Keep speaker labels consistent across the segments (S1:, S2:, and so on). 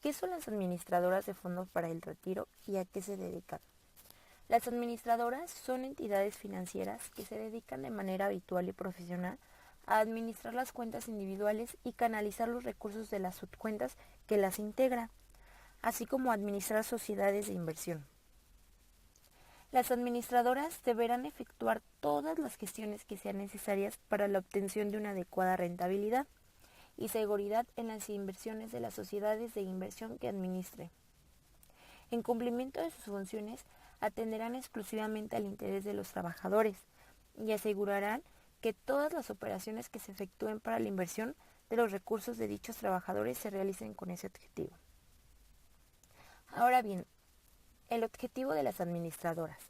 S1: ¿Qué son las administradoras de fondos para el retiro y a qué se dedican? Las administradoras son entidades financieras que se dedican de manera habitual y profesional a administrar las cuentas individuales y canalizar los recursos de las subcuentas que las integran, así como administrar sociedades de inversión. Las administradoras deberán efectuar todas las gestiones que sean necesarias para la obtención de una adecuada rentabilidad y seguridad en las inversiones de las sociedades de inversión que administre. En cumplimiento de sus funciones, atenderán exclusivamente al interés de los trabajadores y asegurarán que todas las operaciones que se efectúen para la inversión de los recursos de dichos trabajadores se realicen con ese objetivo. Ahora bien, el objetivo de las administradoras.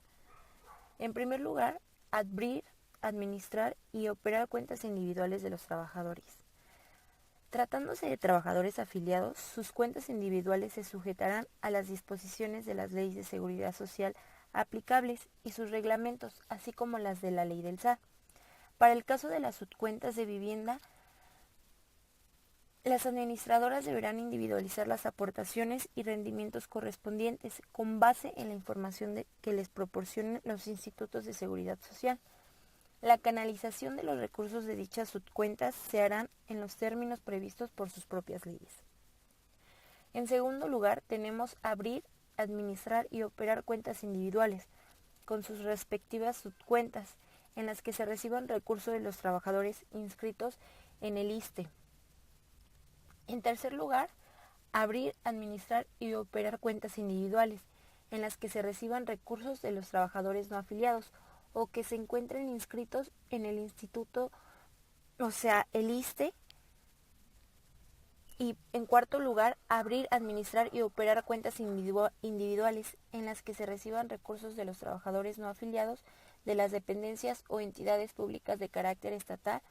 S1: En primer lugar, abrir, administrar y operar cuentas individuales de los trabajadores. Tratándose de trabajadores afiliados, sus cuentas individuales se sujetarán a las disposiciones de las leyes de seguridad social aplicables y sus reglamentos, así como las de la ley del SAT. Para el caso de las subcuentas de vivienda, las administradoras deberán individualizar las aportaciones y rendimientos correspondientes con base en la información que les proporcionen los institutos de seguridad social. La canalización de los recursos de dichas subcuentas se harán en los términos previstos por sus propias leyes. En segundo lugar, tenemos abrir, administrar y operar cuentas individuales, con sus respectivas subcuentas, en las que se reciban recursos de los trabajadores inscritos en el ISSSTE. En tercer lugar, abrir, administrar y operar cuentas individuales, en las que se reciban recursos de los trabajadores no afiliados, o que se encuentren inscritos en el instituto, o sea, el ISSSTE. Y en cuarto lugar, abrir, administrar y operar cuentas individuales en las que se reciban recursos de los trabajadores no afiliados de las dependencias o entidades públicas de carácter estatal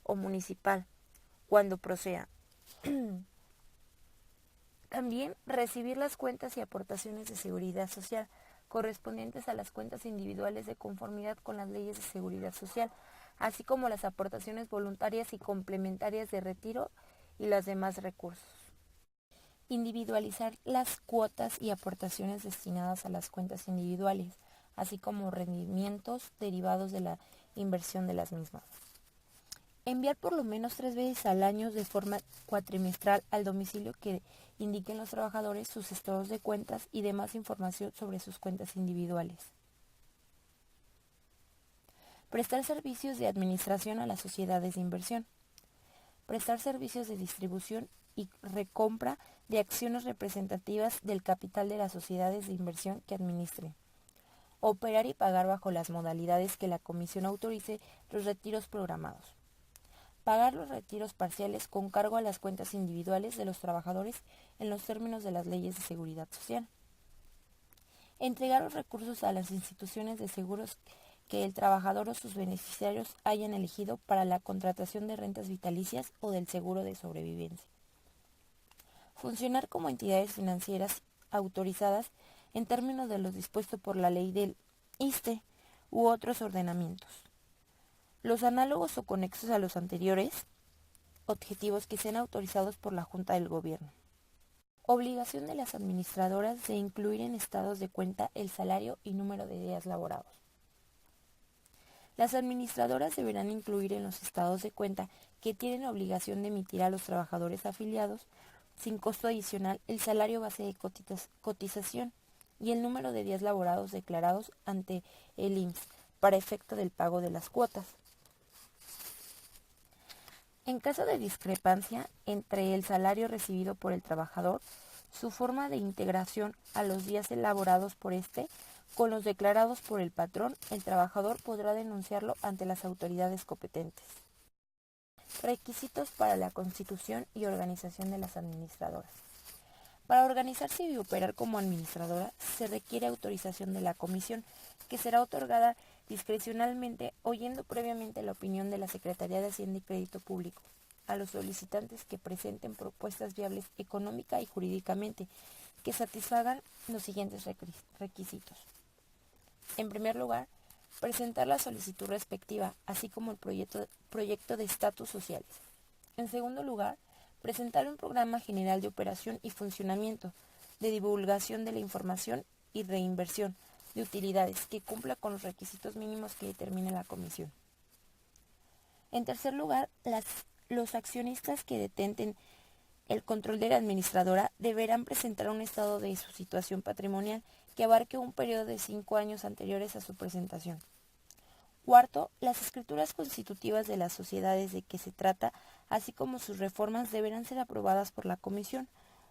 S1: o municipal, cuando proceda. También recibir las cuentas y aportaciones de seguridad social correspondientes a las cuentas individuales de conformidad con las leyes de seguridad social, así como las aportaciones voluntarias y complementarias de retiro y los demás recursos. Individualizar las cuotas y aportaciones destinadas a las cuentas individuales, así como rendimientos derivados de la inversión de las mismas. Enviar por lo menos 3 veces al año de forma cuatrimestral al domicilio que indiquen los trabajadores sus estados de cuentas y demás información sobre sus cuentas individuales. Prestar servicios de administración a las sociedades de inversión. Prestar servicios de distribución y recompra de acciones representativas del capital de las sociedades de inversión que administren. Operar y pagar bajo las modalidades que la comisión autorice los retiros programados. Pagar los retiros parciales con cargo a las cuentas individuales de los trabajadores en los términos de las leyes de seguridad social. Entregar los recursos a las instituciones de seguros que el trabajador o sus beneficiarios hayan elegido para la contratación de rentas vitalicias o del seguro de sobrevivencia. Funcionar como entidades financieras autorizadas en términos de lo dispuesto por la ley del ISSSTE u otros ordenamientos. Los análogos o conexos a los anteriores objetivos que sean autorizados por la Junta del Gobierno. Obligación de las administradoras de incluir en estados de cuenta el salario y número de días laborados. Las administradoras deberán incluir en los estados de cuenta que tienen obligación de emitir a los trabajadores afiliados sin costo adicional el salario base de cotización y el número de días laborados declarados ante el IMSS para efecto del pago de las cuotas. En caso de discrepancia entre el salario recibido por el trabajador, su forma de integración a los días elaborados por éste con los declarados por el patrón, el trabajador podrá denunciarlo ante las autoridades competentes. Requisitos para la constitución y organización de las administradoras. Para organizarse y operar como administradora se requiere autorización de la comisión, que será otorgada discrecionalmente oyendo previamente la opinión de la Secretaría de Hacienda y Crédito Público a los solicitantes que presenten propuestas viables económica y jurídicamente que satisfagan los siguientes requisitos. En primer lugar, presentar la solicitud respectiva, así como el proyecto de estatus sociales. En segundo lugar, Presentar un programa general de operación y funcionamiento, de divulgación de la información y reinversión de utilidades que cumpla con los requisitos mínimos que determine la comisión. En tercer lugar, los accionistas que detenten el control de la administradora deberán presentar un estado de su situación patrimonial que abarque un periodo de 5 años anteriores a su presentación. Cuarto, las escrituras constitutivas de las sociedades de que se trata, así como sus reformas, deberán ser aprobadas por la Comisión.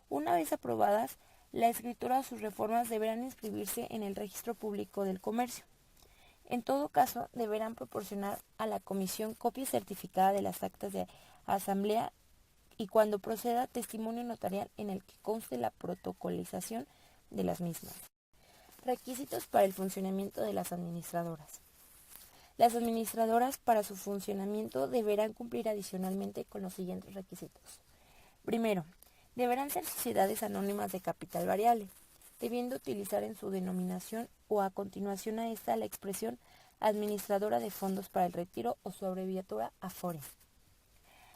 S1: Una vez aprobadas, la escritura o sus reformas deberán inscribirse en el Registro Público del Comercio. En todo caso, deberán proporcionar a la Comisión copia certificada de las actas de asamblea y, cuando proceda, testimonio notarial en el que conste la protocolización de las mismas. Requisitos para el funcionamiento de las administradoras. Las administradoras, para su funcionamiento, deberán cumplir adicionalmente con los siguientes requisitos. Primero, deberán ser sociedades anónimas de capital variable, debiendo utilizar en su denominación o a continuación a esta la expresión Administradora de Fondos para el Retiro o su abreviatura AFORE.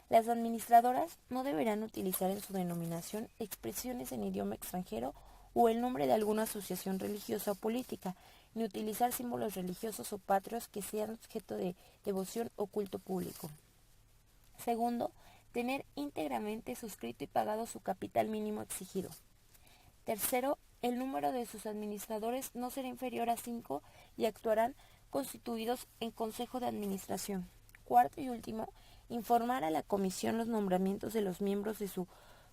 S1: Las administradoras no deberán utilizar en su denominación expresiones en idioma extranjero o el nombre de alguna asociación religiosa o política, ni utilizar símbolos religiosos o patrios que sean objeto de devoción o culto público. Segundo, tener íntegramente suscrito y pagado su capital mínimo exigido. Tercero, el número de sus administradores no será inferior a 5 y actuarán constituidos en consejo de administración. Cuarto y último, informar a la comisión los nombramientos de los miembros de su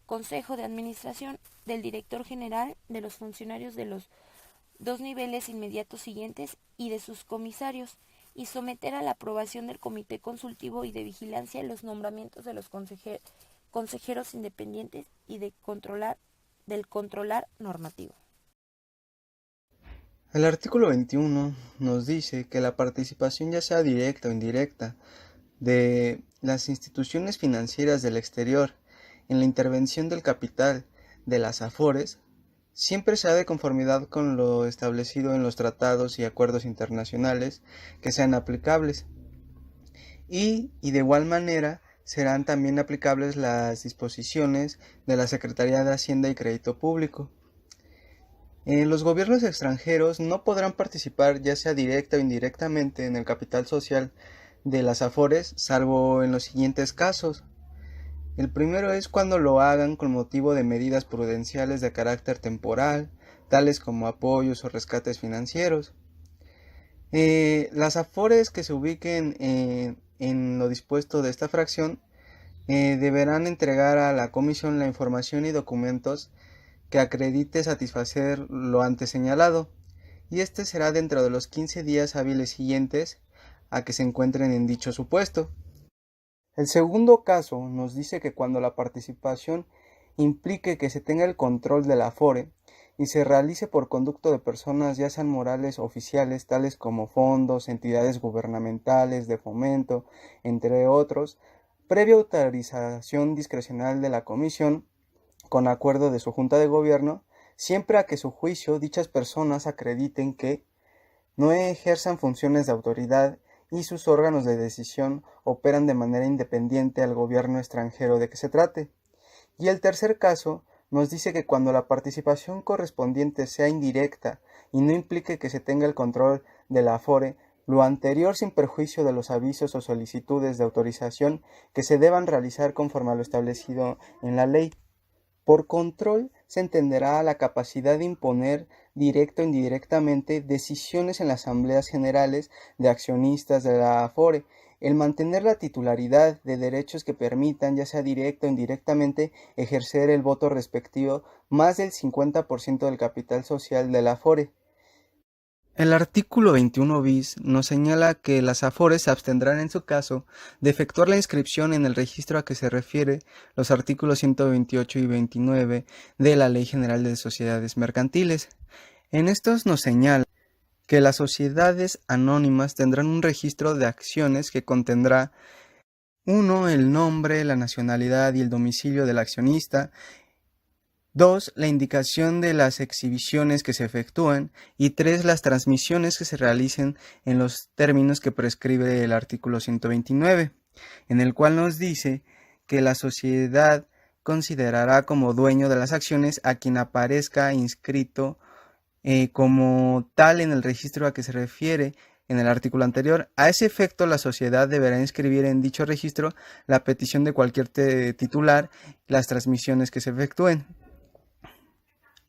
S1: consejo de administración, del director general, de los funcionarios de los 2 niveles inmediatos siguientes y de sus comisarios, y someter a la aprobación del Comité Consultivo y de Vigilancia los nombramientos de los consejeros independientes y del controlar normativo.
S2: El artículo 21 nos dice que la participación, ya sea directa o indirecta, de las instituciones financieras del exterior en la intervención del capital de las AFORES siempre será de conformidad con lo establecido en los tratados y acuerdos internacionales que sean aplicables, y de igual manera serán también aplicables las disposiciones de la Secretaría de Hacienda y Crédito Público. Los gobiernos extranjeros no podrán participar, ya sea directa o indirectamente, en el capital social de las AFORES, salvo en los siguientes casos. El primero es cuando lo hagan con motivo de medidas prudenciales de carácter temporal, tales como apoyos o rescates financieros. Las AFORES que se ubiquen en lo dispuesto de esta fracción deberán entregar a la Comisión la información y documentos que acredite satisfacer lo antes señalado, y este será dentro de los 15 días hábiles siguientes a que se encuentren en dicho supuesto. El segundo caso nos dice que cuando la participación implique que se tenga el control de la AFORE y se realice por conducto de personas, ya sean morales o oficiales, tales como fondos, entidades gubernamentales, de fomento, entre otros, previa autorización discrecional de la Comisión, con acuerdo de su Junta de Gobierno, siempre a que su juicio dichas personas acrediten que no ejerzan funciones de autoridad y sus órganos de decisión operan de manera independiente al gobierno extranjero de que se trate. Y el tercer caso nos dice que cuando la participación correspondiente sea indirecta y no implique que se tenga el control de la AFORE, lo anterior sin perjuicio de los avisos o solicitudes de autorización que se deban realizar conforme a lo establecido en la ley. Por control se entenderá la capacidad de imponer directa o indirectamente decisiones en las asambleas generales de accionistas de la AFORE, el mantener la titularidad de derechos que permitan, ya sea directa o indirectamente, ejercer el voto respectivo más del 50% del capital social de la AFORE. El artículo 21 bis nos señala que las AFORES se abstendrán en su caso de efectuar la inscripción en el registro a que se refiere los artículos 128 y 29 de la Ley General de Sociedades Mercantiles. En estos nos señala que las sociedades anónimas tendrán un registro de acciones que contendrá 1. El nombre, la nacionalidad y el domicilio del accionista. 2. La indicación de las exhibiciones que se efectúan. Y 3. Las transmisiones que se realicen en los términos que prescribe el artículo 129, en el cual nos dice que la sociedad considerará como dueño de las acciones a quien aparezca inscrito como tal en el registro a que se refiere en el artículo anterior. A ese efecto, la sociedad deberá inscribir en dicho registro la petición de cualquier titular y las transmisiones que se efectúen.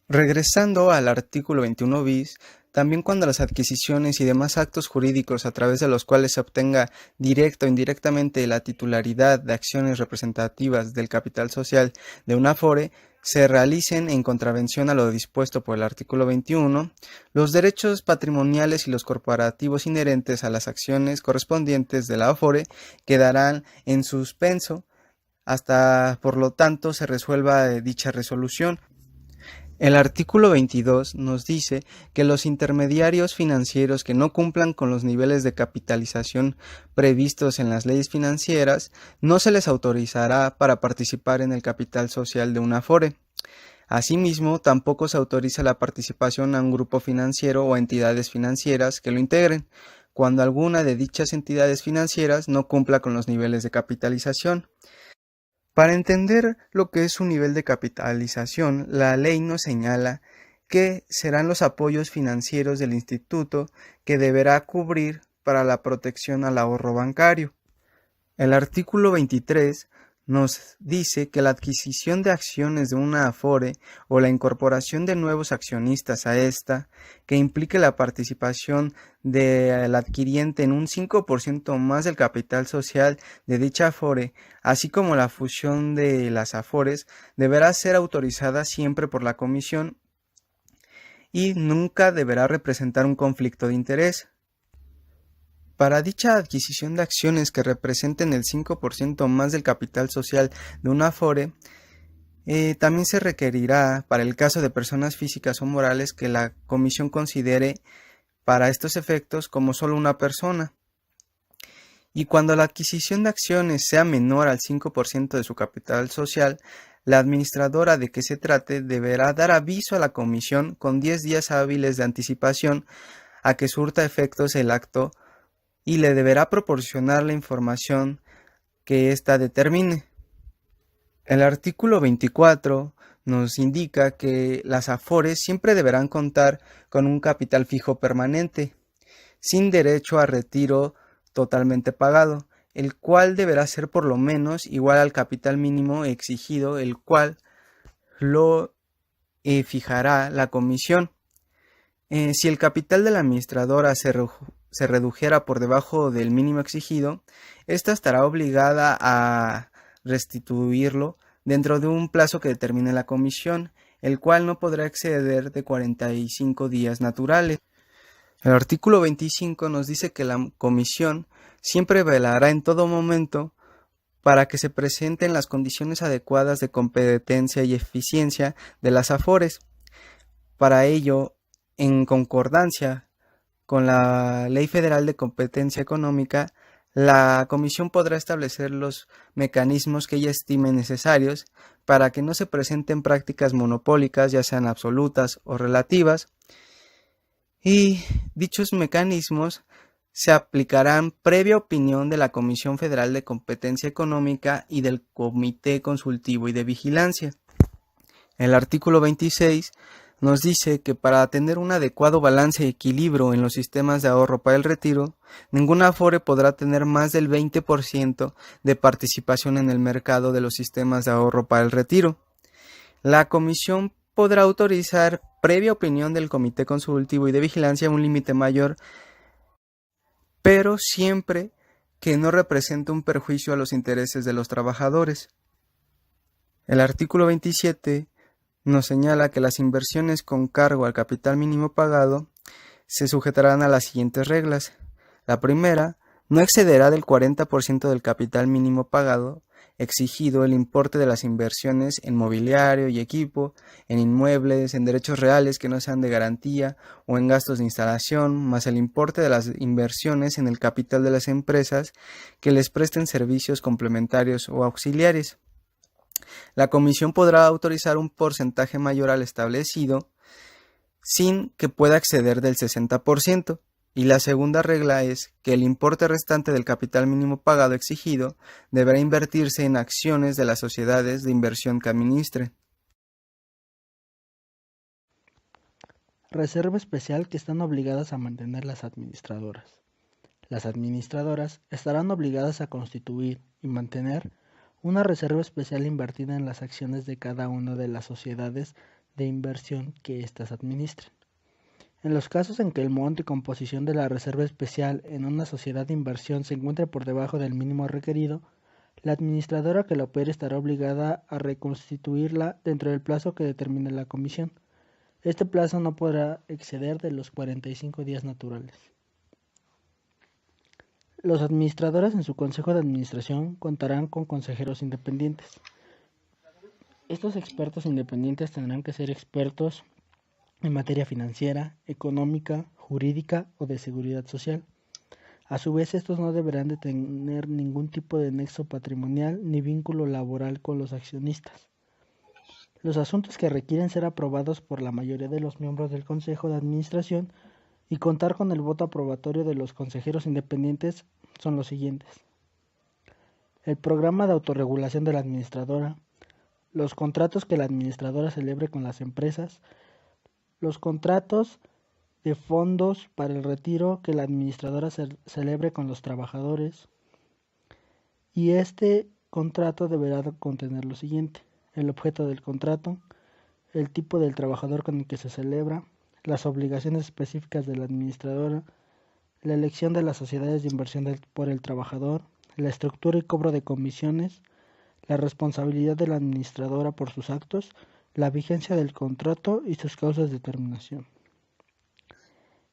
S2: Regresando al artículo 21 bis, también cuando las adquisiciones y demás actos jurídicos a través de los cuales se obtenga directa o indirectamente la titularidad de acciones representativas del capital social de una Afore se realicen en contravención a lo dispuesto por el artículo 21, los derechos patrimoniales y los corporativos inherentes a las acciones correspondientes de la Afore quedarán en suspenso hasta, por lo tanto, se resuelva dicha resolución. El artículo 22 nos dice que los intermediarios financieros que no cumplan con los niveles de capitalización previstos en las leyes financieras no se les autorizará para participar en el capital social de una Afore. Asimismo, tampoco se autoriza la participación a un grupo financiero o entidades financieras que lo integren, cuando alguna de dichas entidades financieras no cumpla con los niveles de capitalización. Para entender lo que es un nivel de capitalización, la ley nos señala que serán los apoyos financieros del instituto que deberá cubrir para la protección al ahorro bancario. El artículo 23 nos dice que la adquisición de acciones de una Afore o la incorporación de nuevos accionistas a esta, que implique la participación del adquiriente en un 5% más del capital social de dicha Afore, así como la fusión de las Afores, deberá ser autorizada siempre por la Comisión y nunca deberá representar un conflicto de interés. Para dicha adquisición de acciones que representen el 5% más del capital social de una Afore, también se requerirá, para el caso de personas físicas o morales, que la Comisión considere para estos efectos como solo una persona. Y cuando la adquisición de acciones sea menor al 5% de su capital social, la administradora de que se trate deberá dar aviso a la Comisión con 10 días hábiles de anticipación a que surta efectos el acto y le deberá proporcionar la información que ésta determine. El artículo 24 nos indica que las Afores siempre deberán contar con un capital fijo permanente, sin derecho a retiro totalmente pagado, el cual deberá ser por lo menos igual al capital mínimo exigido, el cual lo fijará la Comisión. Si el capital de la administradora se redujera por debajo del mínimo exigido, ésta estará obligada a restituirlo dentro de un plazo que determine la Comisión, el cual no podrá exceder de 45 días naturales. El artículo 25 nos dice que la Comisión siempre velará en todo momento para que se presenten las condiciones adecuadas de competencia y eficiencia de las Afores. Para ello, en concordancia con la Ley Federal de Competencia Económica, la Comisión podrá establecer los mecanismos que ella estime necesarios para que no se presenten prácticas monopólicas, ya sean absolutas o relativas, y dichos mecanismos se aplicarán previa opinión de la Comisión Federal de Competencia Económica y del Comité Consultivo y de Vigilancia. El artículo 26 nos dice que para tener un adecuado balance y equilibrio en los sistemas de ahorro para el retiro, ninguna Afore podrá tener más del 20% de participación en el mercado de los sistemas de ahorro para el retiro. La Comisión podrá autorizar, previa opinión del Comité Consultivo y de Vigilancia, un límite mayor, pero siempre que no represente un perjuicio a los intereses de los trabajadores. El artículo 27 nos señala que las inversiones con cargo al capital mínimo pagado se sujetarán a las siguientes reglas. La primera, no excederá del 40% del capital mínimo pagado exigido el importe de las inversiones en mobiliario y equipo, en inmuebles, en derechos reales que no sean de garantía o en gastos de instalación, más el importe de las inversiones en el capital de las empresas que les presten servicios complementarios o auxiliares. La Comisión podrá autorizar un porcentaje mayor al establecido sin que pueda exceder del 60%. Y la segunda regla es que el importe restante del capital mínimo pagado exigido deberá invertirse en acciones de las sociedades de inversión que administren.
S3: Reserva especial que están obligadas a mantener las administradoras. Las administradoras estarán obligadas a constituir y mantener una reserva especial invertida en las acciones de cada una de las sociedades de inversión que éstas administren. En los casos en que el monto y composición de la reserva especial en una sociedad de inversión se encuentre por debajo del mínimo requerido, la administradora que la opere estará obligada a reconstituirla dentro del plazo que determine la comisión. Este plazo no podrá exceder de los 45 días naturales. Los administradores en su consejo de administración contarán con consejeros independientes. Estos expertos independientes tendrán que ser expertos en materia financiera, económica, jurídica o de seguridad social. A su vez, estos no deberán de tener ningún tipo de nexo patrimonial ni vínculo laboral con los accionistas. Los asuntos que requieren ser aprobados por la mayoría de los miembros del Consejo de Administración y contar con el voto aprobatorio de los consejeros independientes son los siguientes: el programa de autorregulación de la administradora, los contratos que la administradora celebre con las empresas, los contratos de fondos para el retiro que la administradora celebre con los trabajadores, y este contrato deberá contener lo siguiente: el objeto del contrato, el tipo del trabajador con el que se celebra, las obligaciones específicas de la administradora, la elección de las sociedades de inversión por el trabajador, la estructura y cobro de comisiones, la responsabilidad de la administradora por sus actos, la vigencia del contrato y sus causas de terminación.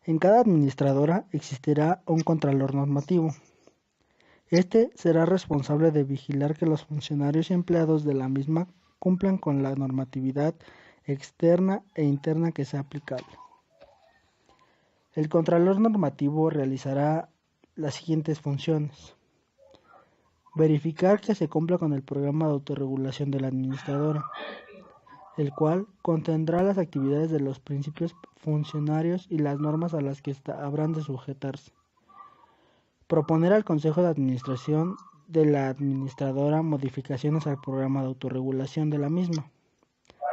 S3: En cada administradora existirá un contralor normativo. Este será responsable de vigilar que los funcionarios y empleados de la misma cumplan con la normatividad externa e interna que sea aplicable. El contralor normativo realizará las siguientes funciones: verificar que se cumpla con el programa de autorregulación de la administradora, el cual contendrá las actividades de los principios funcionarios y las normas a las que habrán de sujetarse. Proponer al Consejo de Administración de la administradora modificaciones al programa de autorregulación de la misma,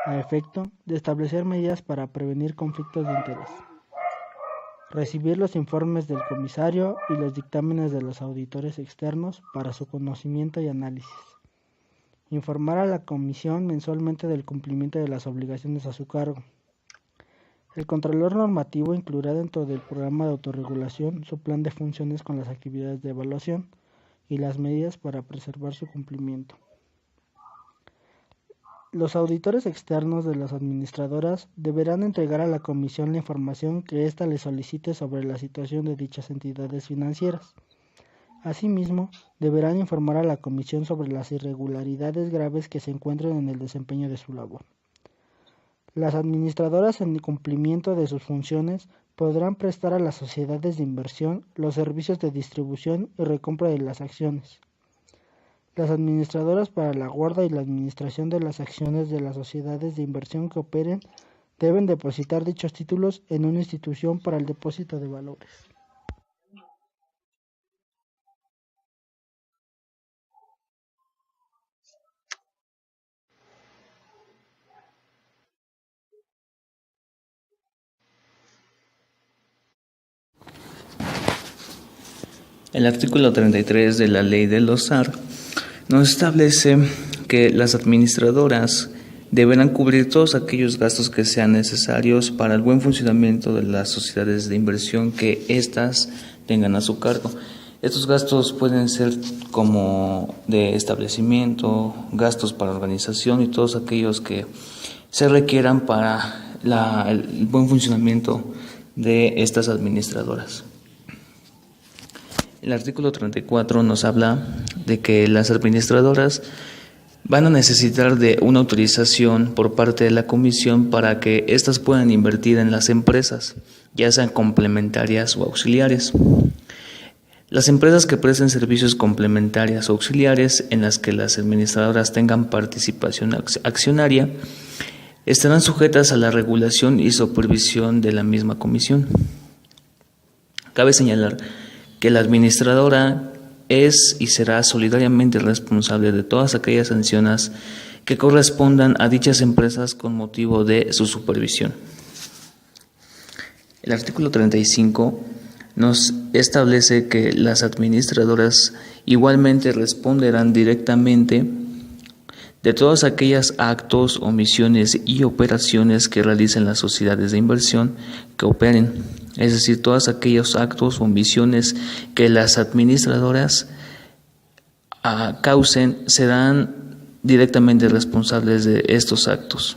S3: a efecto de establecer medidas para prevenir conflictos de interés. Recibir los informes del comisario y los dictámenes de los auditores externos para su conocimiento y análisis. Informar a la comisión mensualmente del cumplimiento de las obligaciones a su cargo. El Contralor Normativo incluirá dentro del programa de autorregulación su plan de funciones con las actividades de evaluación y las medidas para preservar su cumplimiento. Los auditores externos de las administradoras deberán entregar a la comisión la información que ésta les solicite sobre la situación de dichas entidades financieras. Asimismo, deberán informar a la comisión sobre las irregularidades graves que se encuentren en el desempeño de su labor. Las administradoras, en cumplimiento de sus funciones, podrán prestar a las sociedades de inversión los servicios de distribución y recompra de las acciones. Las administradoras para la guarda y la administración de las acciones de las sociedades de inversión que operen deben depositar dichos títulos en una institución para el depósito de valores.
S4: El artículo 33 de la Ley de los SAR nos establece que las administradoras deberán cubrir todos aquellos gastos que sean necesarios para el buen funcionamiento de las sociedades de inversión que éstas tengan a su cargo. Estos gastos pueden ser como de establecimiento, gastos para organización y todos aquellos que se requieran para el buen funcionamiento de estas administradoras. El artículo 34 nos habla de que las administradoras van a necesitar de una autorización por parte de la comisión para que éstas puedan invertir en las empresas, ya sean complementarias o auxiliares. Las empresas que presten servicios complementarias o auxiliares en las que las administradoras tengan participación accionaria estarán sujetas a la regulación y supervisión de la misma comisión. Cabe señalar que la administradora es y será solidariamente responsable de todas aquellas sanciones que correspondan a dichas empresas con motivo de su supervisión. El artículo 35 nos establece que las administradoras igualmente responderán directamente de todos aquellos actos, omisiones y operaciones que realicen las sociedades de inversión que operen, es decir, todos aquellos actos o omisiones que las administradoras causen serán directamente responsables de estos actos.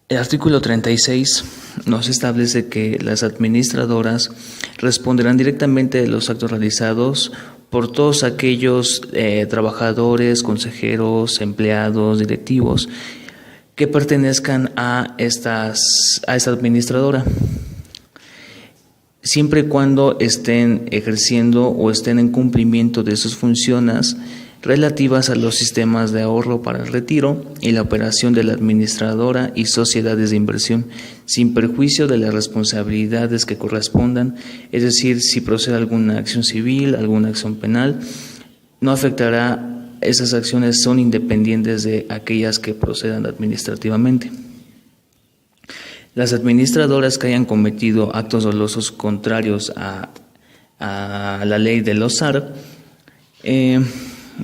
S4: El artículo 36 nos establece que las administradoras responderán directamente de los actos realizados por todos aquellos trabajadores, consejeros, empleados, directivos que pertenezcan a esta administradora, siempre y cuando estén ejerciendo o estén en cumplimiento de sus funciones relativas a los sistemas de ahorro para el retiro y la operación de la administradora y sociedades de inversión, sin perjuicio de las responsabilidades que correspondan, es decir, si procede alguna acción civil, alguna acción penal, no afectará. Esas acciones son independientes de aquellas que procedan administrativamente. Las administradoras que hayan cometido actos dolosos contrarios a la ley de los SAR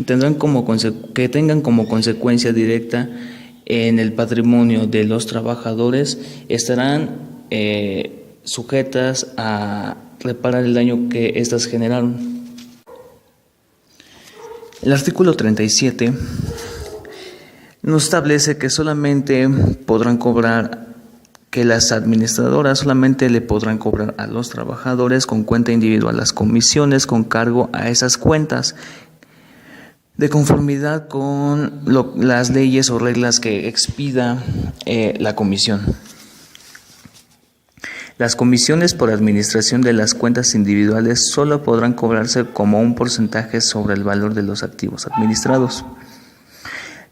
S4: tengan como consecuencia directa en el patrimonio de los trabajadores, estarán sujetas a reparar el daño que éstas generaron. El artículo 37 nos establece que las administradoras solamente le podrán cobrar a los trabajadores con cuenta individual las comisiones con cargo a esas cuentas, de conformidad con las leyes o reglas que expida la comisión. Las comisiones por administración de las cuentas individuales solo podrán cobrarse como un porcentaje sobre el valor de los activos administrados.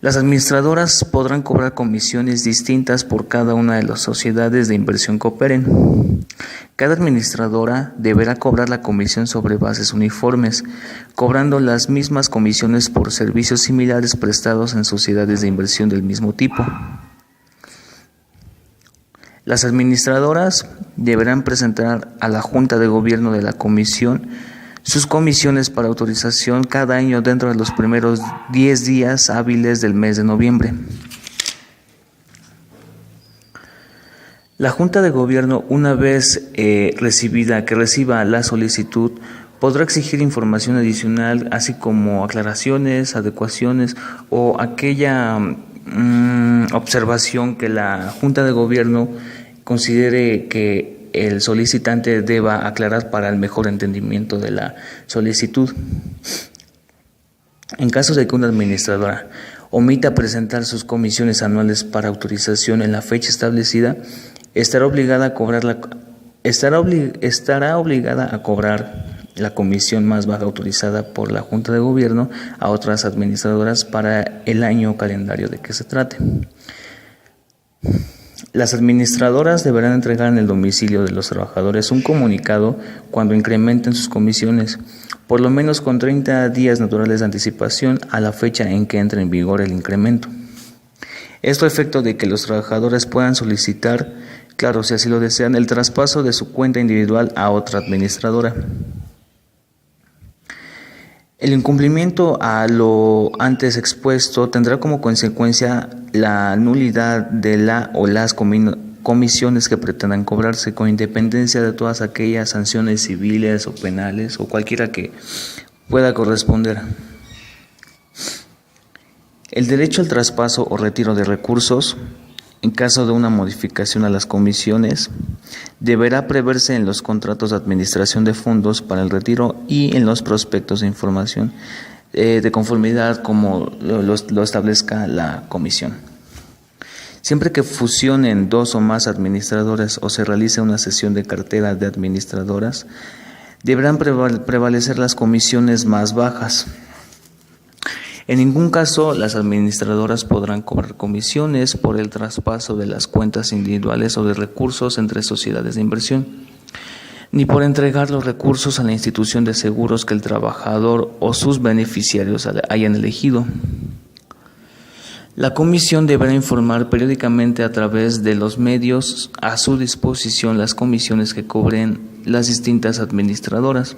S4: Las administradoras podrán cobrar comisiones distintas por cada una de las sociedades de inversión que operen. Cada administradora deberá cobrar la comisión sobre bases uniformes, cobrando las mismas comisiones por servicios similares prestados en sociedades de inversión del mismo tipo. Las administradoras deberán presentar a la Junta de Gobierno de la Comisión sus comisiones para autorización cada año dentro de los primeros 10 días hábiles del mes de noviembre. La Junta de Gobierno, una vez reciba la solicitud, podrá exigir información adicional, así como aclaraciones, adecuaciones o aquella observación que la Junta de Gobierno considere que el solicitante deba aclarar para el mejor entendimiento de la solicitud. En caso de que una administradora omita presentar sus comisiones anuales para autorización en la fecha establecida, estará obligada a cobrar la comisión más baja autorizada por la Junta de Gobierno a otras administradoras para el año calendario de que se trate. Las administradoras deberán entregar en el domicilio de los trabajadores un comunicado cuando incrementen sus comisiones, por lo menos con 30 días naturales de anticipación a la fecha en que entre en vigor el incremento. Esto a efecto de que los trabajadores puedan solicitar, claro, si así lo desean, el traspaso de su cuenta individual a otra administradora. El incumplimiento a lo antes expuesto tendrá como consecuencia la nulidad de la o las comisiones que pretendan cobrarse, con independencia de todas aquellas sanciones civiles o penales o cualquiera que pueda corresponder. El derecho al traspaso o retiro de recursos, en caso de una modificación a las comisiones, deberá preverse en los contratos de administración de fondos para el retiro y en los prospectos de información de conformidad como lo establezca la comisión. Siempre que fusionen dos o más administradores o se realice una cesión de cartera de administradoras, deberán prevalecer las comisiones más bajas. En ningún caso las administradoras podrán cobrar comisiones por el traspaso de las cuentas individuales o de recursos entre sociedades de inversión. ni por entregar los recursos a la institución de seguros que el trabajador o sus beneficiarios hayan elegido. La comisión deberá informar periódicamente a través de los medios a su disposición las comisiones que cobren las distintas administradoras,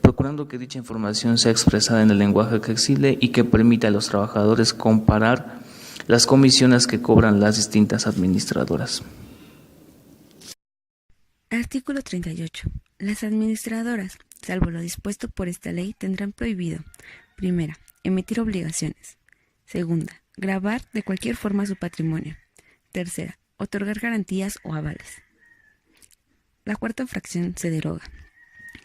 S4: procurando que dicha información sea expresada en el lenguaje accesible y que permita a los trabajadores comparar las comisiones que cobran las distintas administradoras.
S1: Artículo 38. Las administradoras, salvo lo dispuesto por esta ley, tendrán prohibido: primera, emitir obligaciones; segunda, gravar de cualquier forma su patrimonio; tercera, otorgar garantías o avales. La cuarta fracción se deroga.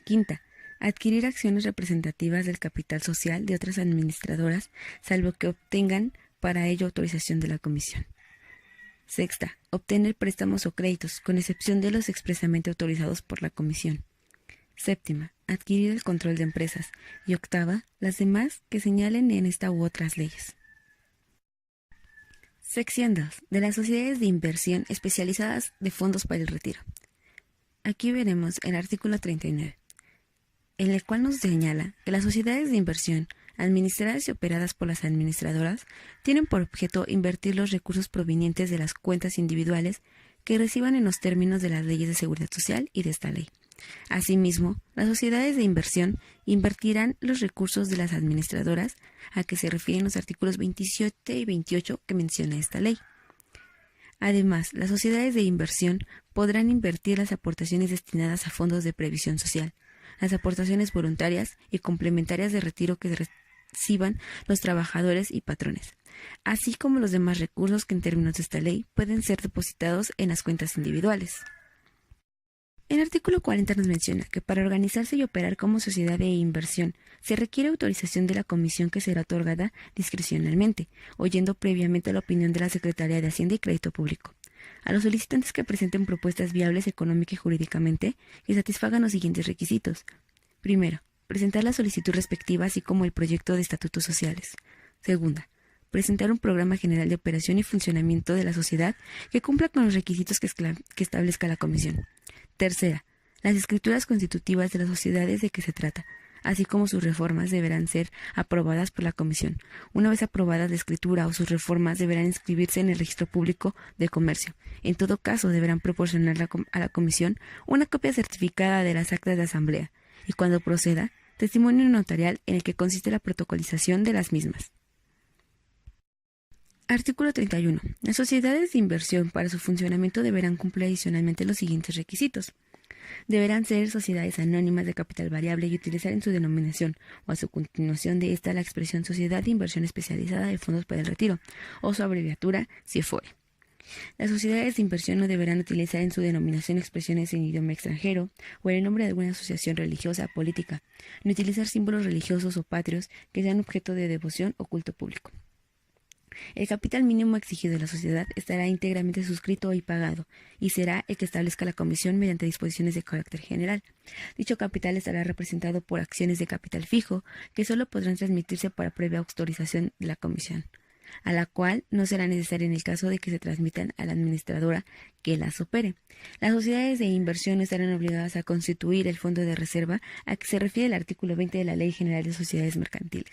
S1: Quinta, adquirir acciones representativas del capital social de otras administradoras, salvo que obtengan para ello autorización de la comisión. Sexta, obtener préstamos o créditos, con excepción de los expresamente autorizados por la comisión. Séptima, adquirir el control de empresas. Y octava, las demás que señalen en esta u otras leyes. Sección 2. De las sociedades de inversión especializadas de fondos para el retiro. Aquí veremos el artículo 39, en el cual nos señala que las sociedades de inversión, administradas y operadas por las administradoras, tienen por objeto invertir los recursos provenientes de las cuentas individuales que reciban en los términos de las leyes de seguridad social y de esta ley. Asimismo, las sociedades de inversión invertirán los recursos de las administradoras, a que se refieren los artículos 27 y 28 que menciona esta ley. Además, las sociedades de inversión podrán invertir las aportaciones destinadas a fondos de previsión social, las aportaciones voluntarias y complementarias de retiro que reciban los trabajadores y patrones, así como los demás recursos que en términos de esta ley pueden ser depositados en las cuentas individuales. El artículo 40 nos menciona que para organizarse y operar como sociedad de inversión se requiere autorización de la comisión, que será otorgada discrecionalmente, oyendo previamente la opinión de la Secretaría de Hacienda y Crédito Público. A los solicitantes que presenten propuestas viables económica y jurídicamente que satisfagan los siguientes requisitos. Primero, presentar la solicitud respectiva, así como el proyecto de estatutos sociales. Segunda, presentar un programa general de operación y funcionamiento de la sociedad que cumpla con los requisitos que establezca la comisión. Tercera, las escrituras constitutivas de las sociedades de que se trata, así como sus reformas, deberán ser aprobadas por la comisión. Una vez aprobadas la escritura o sus reformas, deberán inscribirse en el registro público de comercio. En todo caso, deberán proporcionar a la comisión una copia certificada de las actas de asamblea y, cuando proceda, testimonio notarial en el que consiste la protocolización de las mismas. Artículo 31. Las sociedades de inversión para su funcionamiento deberán cumplir adicionalmente los siguientes requisitos. Deberán ser sociedades anónimas de capital variable y utilizar en su denominación o a su continuación de esta la expresión Sociedad de Inversión Especializada de Fondos para el Retiro, o su abreviatura, SIFOE. Las sociedades de inversión no deberán utilizar en su denominación expresiones en idioma extranjero o en el nombre de alguna asociación religiosa o política, ni utilizar símbolos religiosos o patrios que sean objeto de devoción o culto público. El capital mínimo exigido de la sociedad estará íntegramente suscrito y pagado, y será el que establezca la comisión mediante disposiciones de carácter general. Dicho capital estará representado por acciones de capital fijo, que solo podrán transmitirse para previa autorización de la comisión, a la cual no será necesaria en el caso de que se transmitan a la administradora que las opere. Las sociedades de inversión estarán obligadas a constituir el fondo de reserva a que se refiere el artículo 20 de la Ley General de Sociedades Mercantiles.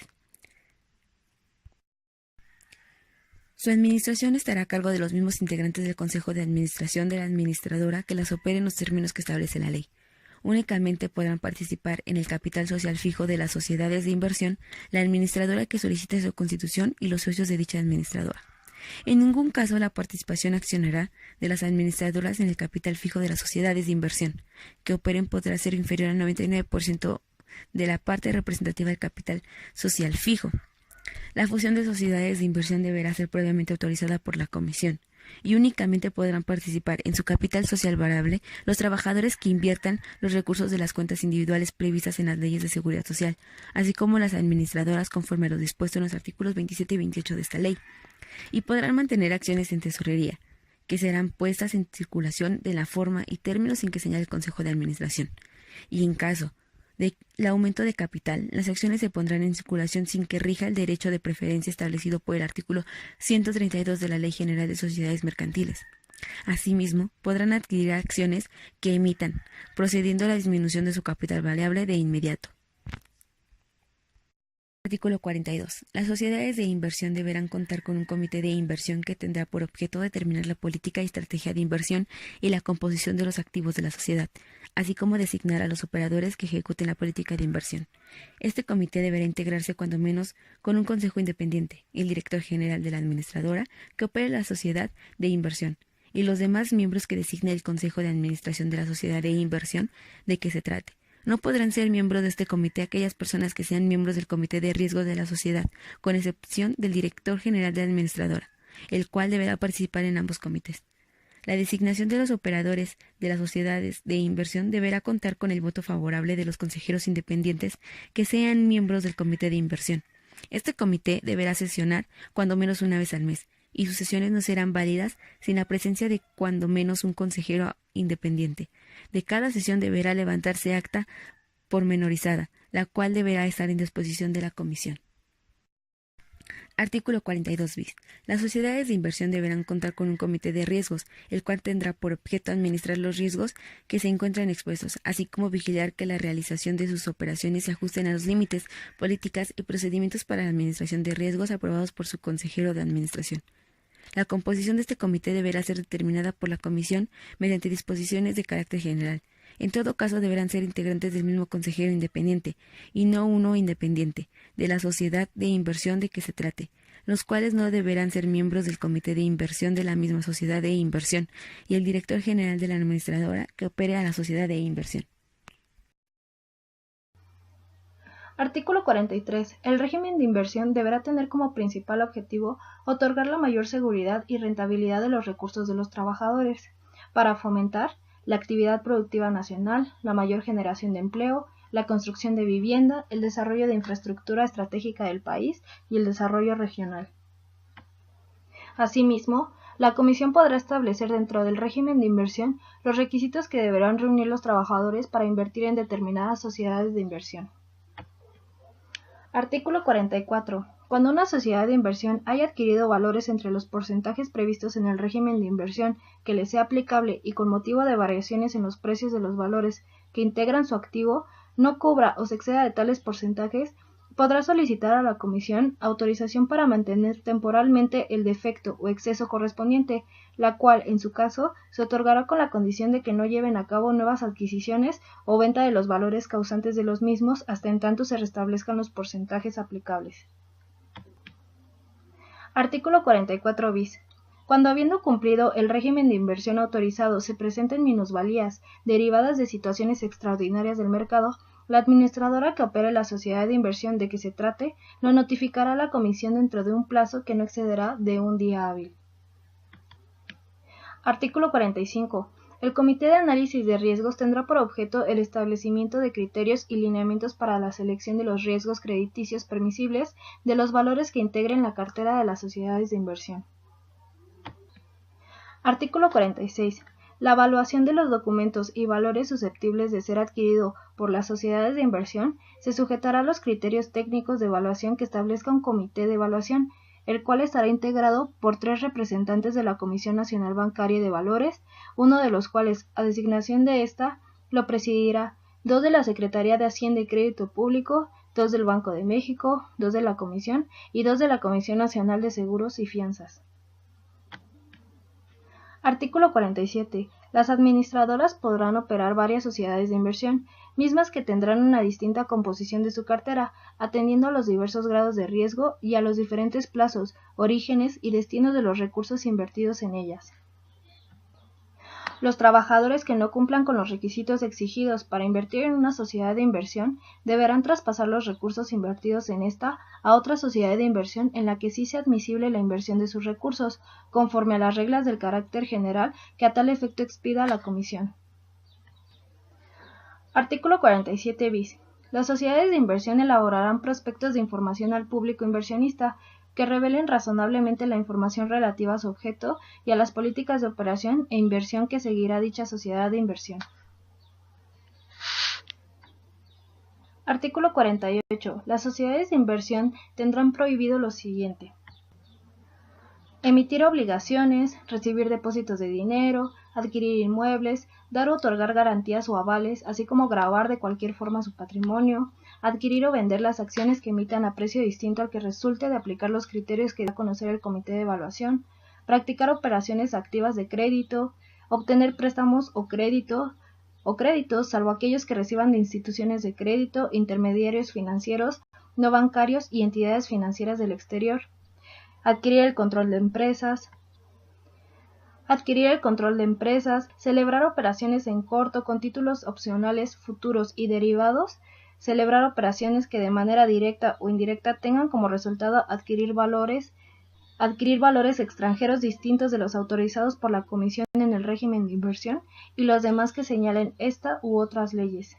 S1: Su administración estará a cargo de los mismos integrantes del Consejo de Administración de la administradora que las opere en los términos que establece la ley. Únicamente podrán participar en el capital social fijo de las sociedades de inversión la administradora que solicite su constitución y los socios de dicha administradora. En ningún caso la participación accionará de las administradoras en el capital fijo de las sociedades de inversión que operen podrá ser inferior al 99% de la parte representativa del capital social fijo. La fusión de sociedades de inversión deberá ser previamente autorizada por la comisión, y únicamente podrán participar en su capital social variable los trabajadores que inviertan los recursos de las cuentas individuales previstas en las leyes de seguridad social, así como las administradoras conforme a lo dispuesto en los artículos 27 y 28 de esta ley, y podrán mantener acciones en tesorería, que serán puestas en circulación de la forma y términos en que señale el Consejo de Administración, y en caso del aumento de capital, las acciones se pondrán en circulación sin que rija el derecho de preferencia establecido por el artículo 132 de la Ley General de Sociedades Mercantiles. Asimismo, podrán adquirir acciones que emitan, procediendo a la disminución de su capital variable de inmediato. Artículo 42. Las sociedades de inversión deberán contar con un comité de inversión que tendrá por objeto determinar la política y estrategia de inversión y la composición de los activos de la sociedad, así como designar a los operadores que ejecuten la política de inversión. Este comité deberá integrarse cuando menos con un consejo independiente, el director general de la administradora que opere la sociedad de inversión, y los demás miembros que designe el consejo de administración de la sociedad de inversión de que se trate. No podrán ser miembros de este comité aquellas personas que sean miembros del comité de riesgo de la sociedad, con excepción del director general de la administradora, el cual deberá participar en ambos comités. La designación de los operadores de las sociedades de inversión deberá contar con el voto favorable de los consejeros independientes que sean miembros del comité de inversión. Este comité deberá sesionar cuando menos una vez al mes, y sus sesiones no serán válidas sin la presencia de cuando menos un consejero independiente. De cada sesión deberá levantarse acta pormenorizada, la cual deberá estar en disposición de la comisión. Artículo 42 bis. Las sociedades de inversión deberán contar con un comité de riesgos, el cual tendrá por objeto administrar los riesgos que se encuentran expuestos, así como vigilar que la realización de sus operaciones se ajusten a los límites, políticas y procedimientos para la administración de riesgos aprobados por su consejero de administración. La composición de este comité deberá ser determinada por la comisión mediante disposiciones de carácter general. En todo caso, deberán ser integrantes del mismo consejero independiente, y no uno independiente, de la sociedad de inversión de que se trate, los cuales no deberán ser miembros del comité de inversión de la misma sociedad de inversión, y el director general de la administradora que opere a la sociedad de inversión.
S5: Artículo 43. El régimen de inversión deberá tener como principal objetivo otorgar la mayor seguridad y rentabilidad de los recursos de los trabajadores, para fomentar la actividad productiva nacional, la mayor generación de empleo, la construcción de vivienda, el desarrollo de infraestructura estratégica del país y el desarrollo regional. Asimismo, la Comisión podrá establecer dentro del régimen de inversión los requisitos que deberán reunir los trabajadores para invertir en determinadas sociedades de inversión. Artículo 44. Cuando una sociedad de inversión haya adquirido valores entre los porcentajes previstos en el régimen de inversión que le sea aplicable y con motivo de variaciones en los precios de los valores que integran su activo, no cubra o se exceda de tales porcentajes, podrá solicitar a la Comisión autorización para mantener temporalmente el defecto o exceso correspondiente, la cual, en su caso, se otorgará con la condición de que no lleven a cabo nuevas adquisiciones o venta de los valores causantes de los mismos hasta en tanto se restablezcan los porcentajes aplicables. Artículo 44 bis. Cuando habiendo cumplido el régimen de inversión autorizado se presenten minusvalías derivadas de situaciones extraordinarias del mercado, la administradora que opere la sociedad de inversión de que se trate lo notificará a la Comisión dentro de un plazo que no excederá de un día hábil. Artículo 45. El Comité de Análisis de Riesgos tendrá por objeto el establecimiento de criterios y lineamientos para la selección de los riesgos crediticios permisibles de los valores que integren la cartera de las sociedades de inversión. Artículo 46. La evaluación de los documentos y valores susceptibles de ser adquirido por las sociedades de inversión se sujetará a los criterios técnicos de evaluación que establezca un comité de evaluación, el cual estará integrado por 3 representantes de la Comisión Nacional Bancaria y de Valores, uno de los cuales, a designación de ésta, lo presidirá, 2 de la Secretaría de Hacienda y Crédito Público, 2 del Banco de México, 2 de la Comisión y 2 de la Comisión Nacional de Seguros y Fianzas. Artículo 47. Las administradoras podrán operar varias sociedades de inversión, mismas que tendrán una distinta composición de su cartera, atendiendo a los diversos grados de riesgo y a los diferentes plazos, orígenes y destinos de los recursos invertidos en ellas. Los trabajadores que no cumplan con los requisitos exigidos para invertir en una sociedad de inversión deberán traspasar los recursos invertidos en esta a otra sociedad de inversión en la que sí sea admisible la inversión de sus recursos, conforme a las reglas del carácter general que a tal efecto expida la Comisión. Artículo 47 bis. Las sociedades de inversión elaborarán prospectos de información al público inversionista que revelen razonablemente la información relativa a su objeto y a las políticas de operación e inversión que seguirá dicha sociedad de inversión. Artículo 48. Las sociedades de inversión tendrán prohibido lo siguiente: emitir obligaciones, recibir depósitos de dinero, adquirir inmuebles, dar o otorgar garantías o avales, así como gravar de cualquier forma su patrimonio, adquirir o vender las acciones que emitan a precio distinto al que resulte de aplicar los criterios que da a conocer el Comité de Evaluación, practicar operaciones activas de crédito, obtener préstamos o créditos, salvo aquellos que reciban de instituciones de crédito, intermediarios financieros, no bancarios y entidades financieras del exterior. Adquirir el control de empresas, celebrar operaciones en corto con títulos opcionales, futuros y derivados, celebrar operaciones que de manera directa o indirecta tengan como resultado adquirir valores extranjeros distintos de los autorizados por la Comisión en el régimen de inversión y los demás que señalen esta u otras leyes.